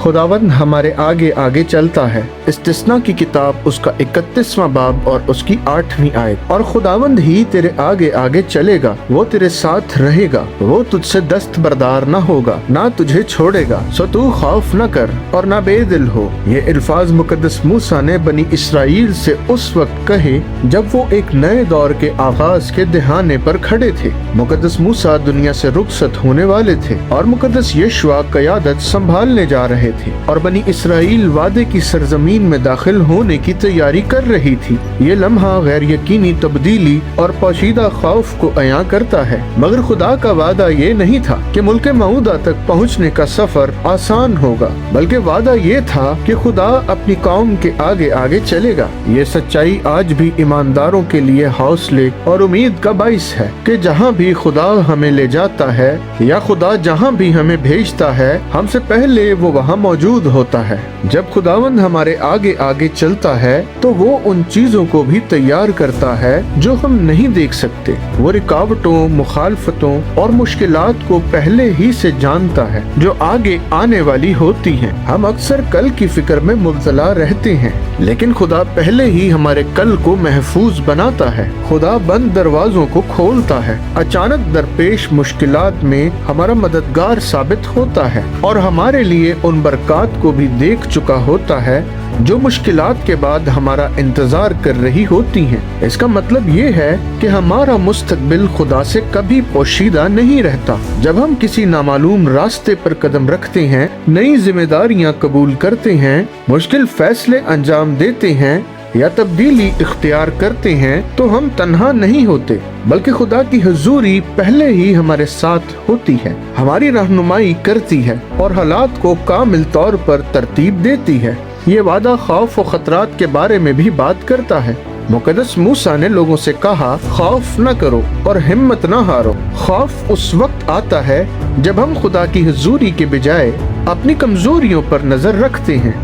खुदावंद हमारे आगे आगे चलता है। इस्तिस्ना की किताब उसका 31वां बाब और उसकी 8वीं आयत। और खुदावंद ही तेरे आगे आगे चलेगा, वो तेरे साथ रहेगा, वो तुझसे दस्तबरदार न होगा, ना तुझे छोड़ेगा, सो तू खौफ न कर और ना बेदिल हो। ये अल्फाज मुकद्दस मूसा ने बनी इसराइल से उस वक्त कहे जब वो एक नए दौर के आगाज के दहाने पर खड़े थे। मुकद्दस मूसा दुनिया से रुखसत होने वाले थे और मुकद्दस यशुआ क़यादत संभालने जा रहे थे और बनी इसराइल वादे की सरजमीन में दाखिल होने की तैयारी कर रही थी। ये लम्हा गैर यकीनी तब्दीली और पोशीदा खौफ को अयां करता है, मगर खुदा का वादा ये नहीं था कि मुल्क मऊदा तक पहुँचने का सफर आसान होगा, बल्कि वादा ये था कि खुदा अपनी कौम के आगे आगे चलेगा। ये सच्चाई आज भी ईमानदारों के लिए हौसले और उम्मीद का बाइस है कि जहाँ भी खुदा हमें ले जाता है या खुदा जहाँ भी हमें भेजता है, हमसे पहले वो वहाँ मौजूद होता है। जब खुदावंद हमारे आगे आगे चलता है तो वो उन चीजों को भी तैयार करता है जो हम नहीं देख सकते। वो रुकावटों, मुखालफतों और मुश्किलात को पहले ही से जानता है जो आगे आने वाली होती हैं। हम अक्सर कल की फिक्र में मुब्तला रहते हैं, लेकिन खुदा पहले ही हमारे कल को महफूज बनाता है। खुदा बंद दरवाजों को खोलता है, अचानक दरपेश मुश्किलात में हमारा मददगार साबित होता है और हमारे लिए उन बरक़ात को भी देख चुका होता है जो मुश्किलात के बाद हमारा इंतजार कर रही होती हैं। इसका मतलब ये है कि हमारा मुस्तकबिल खुदा से कभी पोशीदा नहीं रहता। जब हम किसी नामालूम रास्ते पर कदम रखते हैं, नई जिम्मेदारियां कबूल करते हैं, मुश्किल फैसले अंजाम देते हैं या तब्दीली इख्तियार करते हैं, तो हम तन्हा नहीं होते, बल्कि खुदा की हुजूरी पहले ही हमारे साथ होती है, हमारी रहनुमाई करती है और हालात को कामिल तौर पर तरतीब देती है। ये वादा खौफ और खतरात के बारे में भी बात करता है। मुकद्दस मूसा ने लोगों से कहा, खौफ न करो और हिम्मत न हारो। खौफ उस वक्त आता है जब हम खुदा की हुजूरी के बजाय अपनी कमजोरियों पर नजर रखते हैं।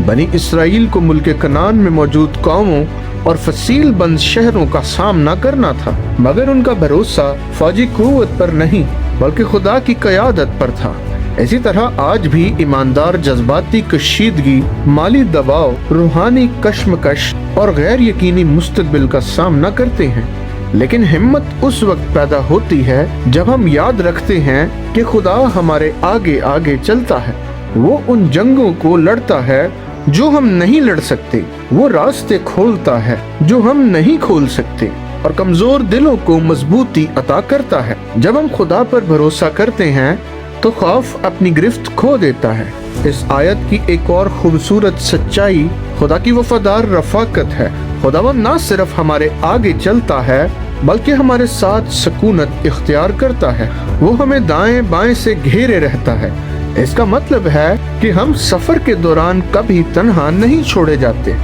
बनी इसराइल को मुल्क कनान में मौजूद कौमों और फसील बंद शहरों का सामना करना था, मगर उनका भरोसा फौजी कुव्वत पर नहीं बल्कि खुदा की क़यादत पर था। इसी तरह आज भी ईमानदार जज्बाती कशीदगी, माली दबाव, रूहानी कश्मकश और गैर यकीनी मुस्तकबिल का सामना करते हैं, लेकिन हिम्मत उस वक्त पैदा होती है जब हम याद रखते हैं कि खुदा हमारे आगे आगे चलता है। वो उन जंगों को लड़ता है जो हम नहीं लड़ सकते, वो रास्ते खोलता है जो हम नहीं खोल सकते और कमजोर दिलों को मजबूती अता करता है। जब हम खुदा पर भरोसा करते हैं तो खौफ अपनी गिरफ्त खो देता है। इस आयत की एक और खूबसूरत सच्चाई खुदा की वफादार रफाकत है। खुदावंद न सिर्फ हमारे आगे चलता है बल्कि हमारे साथ सकूनत इख्तियार करता है। वो हमें दाएं बाएं से घेरे रहता है। इसका मतलब है कि हम सफर के दौरान कभी तन्हा नहीं छोड़े जाते।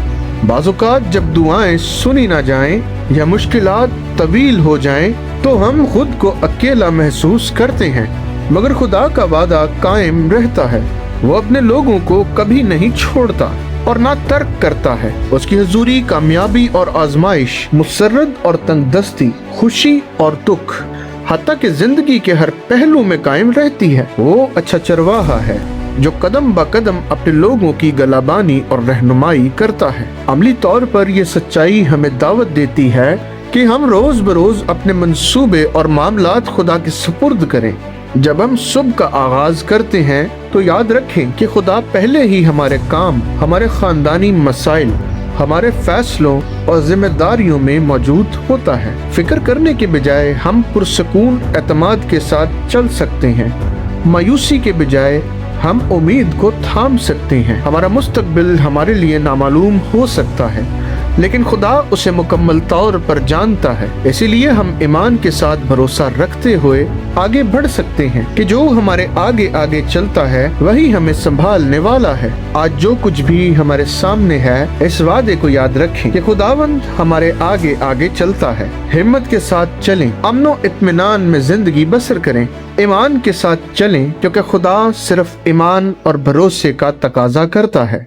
बाज़-औक़ात जब दुआएं सुनी ना जाएं या मुश्किलात तवील हो जाएं तो हम खुद को अकेला महसूस करते हैं, मगर खुदा का वादा कायम रहता है। वो अपने लोगों को कभी नहीं छोड़ता और ना तर्क करता है। उसकी हुजूरी कामयाबी और आजमाइश, मुसर्रत और तंगदस्ती, खुशी और दुख, हत्ता कि जिंदगी के हर पहलू में कायम रहती है। वो अच्छा चरवाहा है जो कदम ब कदम अपने लोगों की गलाबानी और रहनुमाई करता है। अमली तौर पर यह सच्चाई हमें दावत देती है कि हम रोज बरोज अपने मंसूबे और मामलात खुदा के सुपुर्द करें। जब हम सुबह का आगाज करते हैं तो याद रखें कि खुदा पहले ही हमारे काम, हमारे खानदानी मसाइल, हमारे फैसलों और जिम्मेदारियों में मौजूद होता है। फिक्र करने के बजाय हम पुरसकून एतमाद के साथ चल सकते हैं। मायूसी के बजाय हम उम्मीद को थाम सकते हैं। हमारा मुस्तकबिल हमारे लिए नामालूम हो सकता है, लेकिन खुदा उसे मुकम्मल तौर पर जानता है। इसीलिए हम ईमान के साथ भरोसा रखते हुए आगे बढ़ सकते हैं कि जो हमारे आगे आगे चलता है वही हमें संभालने वाला है। आज जो कुछ भी हमारे सामने है, इस वादे को याद रखें कि खुदावंद हमारे आगे आगे चलता है। हिम्मत के साथ चलें, अमनो इत्मीनान में जिंदगी बसर करें, ईमान के साथ चलें, क्योंकि खुदा सिर्फ ईमान और भरोसे का तकाजा करता है।